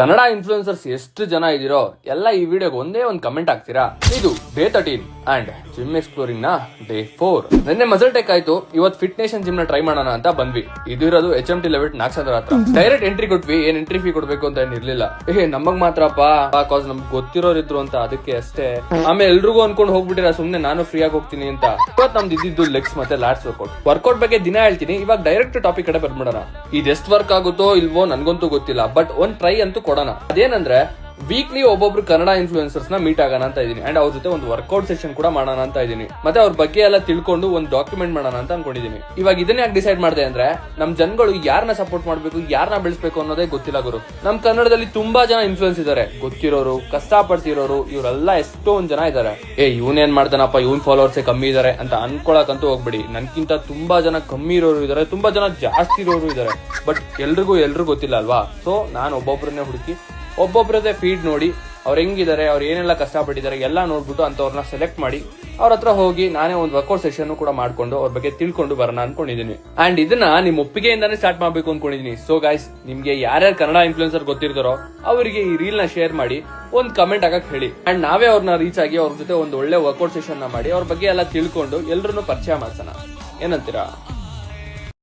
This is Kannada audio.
ಕನ್ನಡ ಇನ್ಫ್ಲೂಯೆನ್ಸರ್ಸ್ ಎಷ್ಟು ಜನ ಇದೀರೋ ಎಲ್ಲ ಈ ವಿಡಿಯೋಗೆ ಒಂದೇ ಒಂದು ಕಮೆಂಟ್ ಹಾಕ್ತೀರಾ. ಇದು ಡೇ 13 ಅಂಡ್ ಜಿಮ್ ಎಕ್ಸ್ಪ್ಲೋರಿಂಗ್ ನ ಡೇ 4. ನಿನ್ನೆ ಮಸಲ್ ಟೆಕ್ ಆಯ್ತು, ಇವತ್ತು ಫಿಟ್ನೆಸ್ ಜಿಮ್ ನ ಟ್ರೈ ಮಾಡೋಣ ಅಂತ ಬಂದ್ವಿ. ಇದು ಇರೋದು HMT ಲೆವೆಟ್ ನಾಗಸಂದ್ರ ಹತ್ರ. ಡೈರೆಕ್ಟ್ ಎಂಟ್ರಿ ಕೊಟ್ವಿ, ಏನ್ ಎಂಟ್ರಿ ಫೀ ಕೊಡ್ಬೇಕು ಅಂತ ಏನಿರ್ಲಿಲ್ಲ. ನಮಗ್ ಮಾತ್ರಪ್ಪ ಕಾಸ್ ನಮ್ಗೆ ಗೊತ್ತಿರೋರು ಇದ್ರು ಅಂತ ಅದಕ್ಕೆ ಅಷ್ಟೇ. ಆಮೇಲೆ ಎಲ್ರಿಗೂ ಅನ್ಕೊಂಡು ಹೋಗ್ಬಿಟ್ಟಿರ, ಸುಮ್ನೆ ನಾನು ಫ್ರೀ ಆಗಿ ಹೋಗ್ತೀನಿ ಅಂತ. ಇವತ್ತು ನಮ್ದು ಇದ್ದಿದ್ದು ಲೆಗ್ಸ್ ಮತ್ತೆ ಲ್ಯಾಟ್ಸ್ ವರ್ಕೌಟ್ ಬಗ್ಗೆ ದಿನ ಹೇಳ್ತೀನಿ. ಇವಾಗ ಡೈರೆಕ್ಟ್ ಟಾಪಿಕ್ ಕಡೆ ಬಂದ್ಬಿಡೋಣ. ಇದೆಷ್ಟು ವರ್ಕ್ ಆಗುತ್ತೋ ಇಲ್ವೋ ನನ್ಗಂತೂ ಗೊತ್ತಿಲ್ಲ, ಬಟ್ ಒಂದ್ ಟ್ರೈ ಅಂತೂ ಕೊಡೋಣ. ಅದೇನಂದ್ರೆ ವೀಕ್ಲಿ ಒಬ್ಬೊಬ್ರು ಕನ್ನಡ ಇನ್ಫ್ಲೂಯೆನ್ಸರ್ಸ್ ನ ಮೀಟ್ ಆಗೋಣ ಅಂತ ಇದೀನಿ. ಅಂಡ್ ಅವ್ರ ಜೊತೆ ಒಂದು ವರ್ಕೌಟ್ ಸೆಷನ್ ಕೂಡ ಮಾಡೋಣ ಅಂತ ಇದೀನಿ. ಮತ್ತೆ ಅವ್ರ ಬಗ್ಗೆ ಎಲ್ಲ ತಿಳ್ಕೊಂಡು ಒಂದು ಡಾಕ್ಯುಮೆಂಟ್ ಮಾಡೋಣ ಅಂತ ಅನ್ಕೊಂಡಿದೀನಿ. ಇವಾಗ ಇದನ್ನ ಯಾಕೆ ಡಿಸೈಡ್ ಮಾಡಿದೆ ಅಂದ್ರೆ, ನಮ್ ಜನಗಳು ಯಾರನ್ನ ಸಪೋರ್ಟ್ ಮಾಡ್ಬೇಕು, ಯಾರನ್ನ ಬೆಳೆಸಬೇಕು ಅನ್ನೋದೇ ಗೊತ್ತಿಲ್ಲ ಗುರು. ನಮ್ ಕನ್ನಡದಲ್ಲಿ ತುಂಬಾ ಜನ ಇನ್ಫ್ಲೂಯೆನ್ಸ್ ಇದಾರೆ, ಗೊತ್ತಿರೋರು, ಕಷ್ಟಪಡ್ತಿರೋರು, ಇವರೆಲ್ಲ ಎಷ್ಟೊಂದ್ ಜನ ಇದಾರೆ. ಇವನೇನ್ ಮಾಡ್ತಾನಪ್ಪ, ಇವನ್ ಫಾಲೋವರ್ಸೇ ಕಮ್ಮಿ ಇದಾರೆ ಅಂತ ಅನ್ಕೊಳಕಂತೂ ಹೋಗ್ಬಿಡಿ. ನನ್ಕಿಂತ ತುಂಬಾ ಜನ ಕಮ್ಮಿ ಇರೋರು ಇದಾರೆ, ತುಂಬಾ ಜನ ಜಾಸ್ತಿ ಇರೋರು ಇದಾರೆ. ಬಟ್ ಎಲ್ರಿಗೂ ಗೊತ್ತಿಲ್ಲ ಅಲ್ವಾ. ಸೊ ನಾನು ಒಬ್ಬೊಬ್ರನ್ನೇ ಹುಡುಕಿ ಒಬ್ಬೊಬ್ರದೇ ಫೀಡ್ ನೋಡಿ ಅವ್ರು ಹೆಂಗಿದ್ದಾರೆ, ಅವ್ರು ಏನೆಲ್ಲ ಕಷ್ಟಪಟ್ಟಿದ್ದಾರೆ ಎಲ್ಲ ನೋಡ್ಬಿಟ್ಟು ಅಂತವ್ರನ್ನ ಸೆಲೆಕ್ಟ್ ಮಾಡಿ ಅವ್ರ ಹತ್ರ ಹೋಗಿ ನಾನೇ ಒಂದು ವರ್ಕೌಟ್ ಸೆಷನ್ ಕೂಡ ಮಾಡ್ಕೊಂಡು ಅವ್ರ ಬಗ್ಗೆ ತಿಳ್ಕೊಂಡು ಬರೋಣ ಅನ್ಕೊಂಡಿದೀನಿ. ಅಂಡ್ ಇದನ್ನ ನಿಮ್ ಒಪ್ಪಿಗೆಯಿಂದಾನೇ ಸ್ಟಾರ್ಟ್ ಮಾಡ್ಬೇಕು ಅನ್ಕೊಂಡಿದೀನಿ. ಸೊ ಗೈಸ್, ನಿಮ್ಗೆ ಯಾರ್ಯಾರು ಕನ್ನಡ ಇನ್ಫ್ಲೂಯೆನ್ಸರ್ ಗೊತ್ತಿರ್ತಾರೋ ಅವರಿಗೆ ಈ ರೀಲ್ ನ ಶೇರ್ ಮಾಡಿ ಒಂದ್ ಕಮೆಂಟ್ ಆಗಕ್ ಹೇಳಿ. ಅಂಡ್ ನಾವೇ ಅವ್ರನ್ನ ರೀಚ್ ಆಗಿ ಅವ್ರ ಜೊತೆ ಒಂದು ಒಳ್ಳೆ ವರ್ಕೌಟ್ ಸೆಷನ್ ನ ಮಾಡಿ ಅವ್ರ ಬಗ್ಗೆ ಎಲ್ಲ ತಿಳ್ಕೊಂಡು ಎಲ್ರನ್ನೂ ಪರಿಚಯ ಮಾಡ್ಸೋಣ. ಏನಂತೀರಾ?